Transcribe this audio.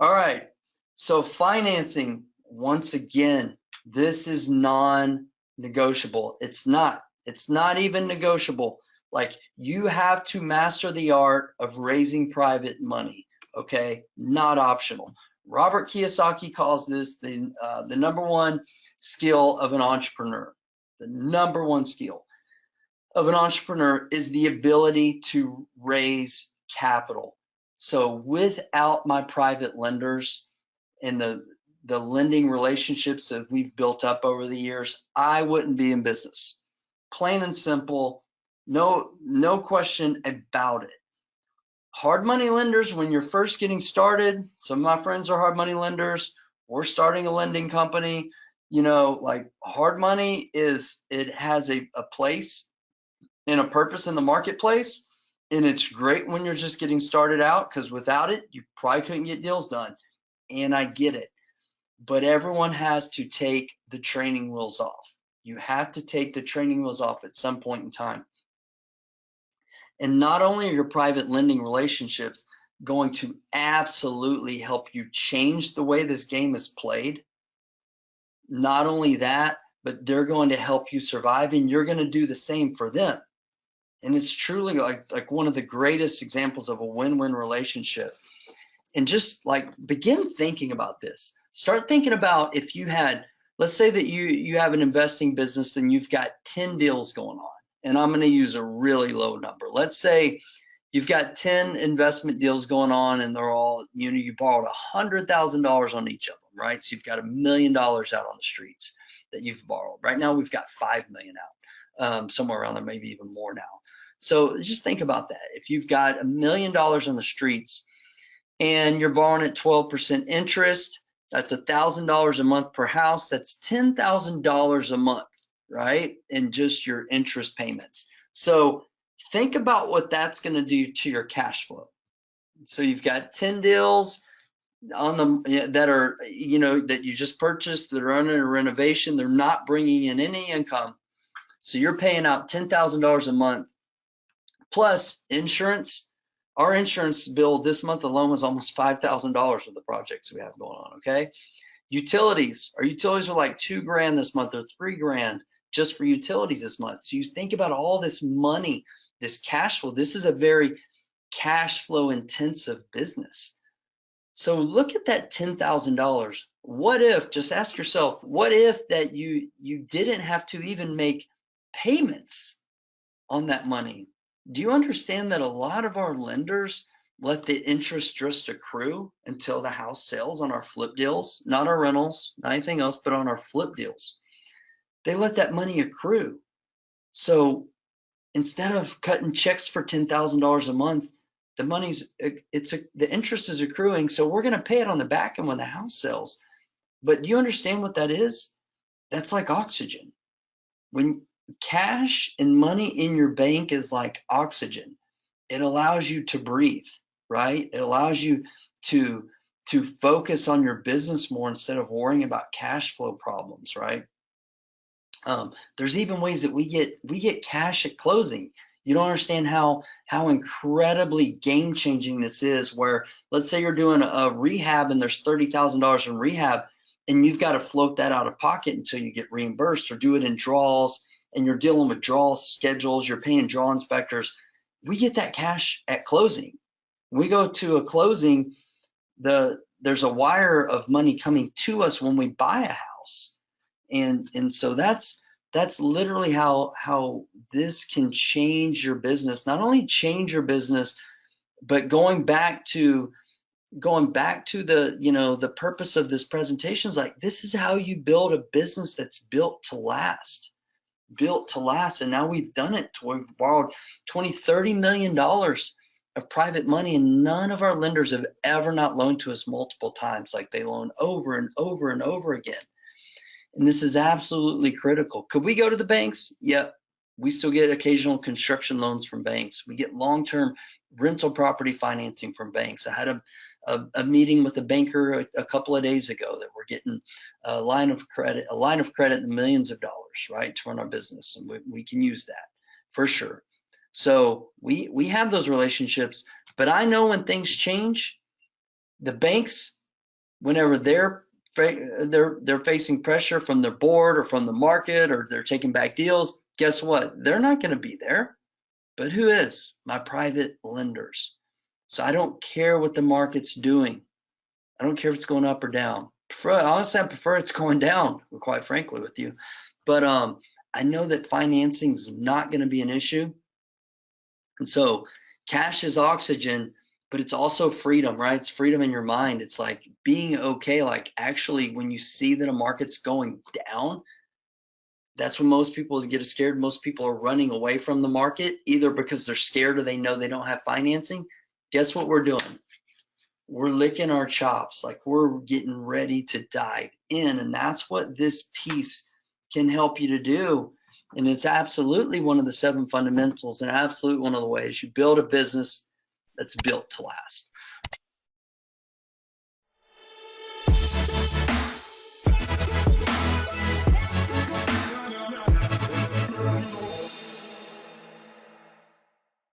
All right. So financing, once again, this is non-negotiable. It's not. It's not even negotiable. Like, you have to master the art of raising private money. Okay, not optional. Robert Kiyosaki calls this the number one skill of an entrepreneur. The number one skill of an entrepreneur is the ability to raise capital. So without my private lenders and the lending relationships that we've built up over the years, I wouldn't be in business. Plain and simple, no question about it. Hard money lenders, when you're first getting started, some of my friends are hard money lenders. We're starting a lending company. You know, like, hard money it has a place and a purpose in the marketplace. And it's great when you're just getting started out, because without it, you probably couldn't get deals done. And I get it. But everyone has to take the training wheels off. You have to take the training wheels off at some point in time. And not only are your private lending relationships going to absolutely help you change the way this game is played, not only that, but they're going to help you survive, and you're going to do the same for them. And it's truly like one of the greatest examples of a win-win relationship. And just like, begin thinking about this. Start thinking about, if you had, let's say that you have an investing business and you've got 10 deals going on. And I'm going to use a really low number. Let's say you've got 10 investment deals going on, and they're all, you borrowed $100,000 on each of them, right? So you've got $1 million out on the streets that you've borrowed. Right now, we've got 5 million out, somewhere around there, maybe even more now. So just think about that. If you've got $1 million on the streets and you're borrowing at 12% interest, that's $1,000 a month per house. That's $10,000 a month, right? And just your interest payments. So think about what that's going to do to your cash flow. So you've got 10 deals on the that are, that you just purchased, that are under renovation. They're not bringing in any income. So you're paying out $10,000 a month plus insurance. Our insurance bill this month alone was almost $5,000 for the projects we have going on. Okay. Utilities, our utilities are like $2,000 this month, or $3,000 just for utilities this month. So you think about all this money, this cash flow. This is a very cash flow intensive business. So look at that $10,000. What if, just ask yourself, what if that you didn't have to even make payments on that money? Do you understand that a lot of our lenders let the interest just accrue until the house sells on our flip deals? Not our rentals, not anything else, but on our flip deals. They let that money accrue. So instead of cutting checks for $10,000 a month, the interest is accruing, so we're going to pay it on the back end when the house sells. But do you understand what that is? That's like oxygen. When cash and money in your bank is like oxygen, it allows you to breathe, right? It allows you to focus on your business more instead of worrying about cash flow problems, right? There's even ways that we get cash at closing. You don't understand how incredibly game-changing this is, where let's say you're doing a rehab and there's $30,000 in rehab, and you've got to float that out of pocket until you get reimbursed, or do it in draws, and you're dealing with draw schedules, you're paying draw inspectors. We get that cash at closing. When we go to a closing, there's a wire of money coming to us when we buy a house. And so that's literally how this can change your business. Not only change your business, but going back to the, the purpose of this presentation is like, this is how you build a business that's built to last. And now we've done it. We've borrowed $20-30 million of private money, and none of our lenders have ever not loaned to us multiple times. Like, they loan over and over and over again. And this is absolutely critical. Could we go to the banks? Yep. We still get occasional construction loans from banks. We get long-term rental property financing from banks. I had a meeting with a banker a couple of days ago that we're getting a line of credit in millions of dollars, right, to run our business. And we can use that for sure. So we have those relationships, but I know when things change, the banks whenever they're facing pressure from their board or from the market, or they're taking back deals, guess what? They're not going to be there. But who is? My private lenders. So I don't care what the market's doing. I don't care if it's going up or down. Honestly, I prefer it's going down, quite frankly, with you. But I know that financing is not going to be an issue. And so cash is oxygen, but it's also freedom, right? It's freedom in your mind. It's like being okay. Like actually, when you see that a market's going down, that's when most people get scared. Most people are running away from the market, either because they're scared or they know they don't have financing. Guess what we're doing? We're licking our chops, like we're getting ready to dive in. And that's what this piece can help you to do. And it's absolutely one of the 7 fundamentals, and absolutely one of the ways you build a business that's built to last.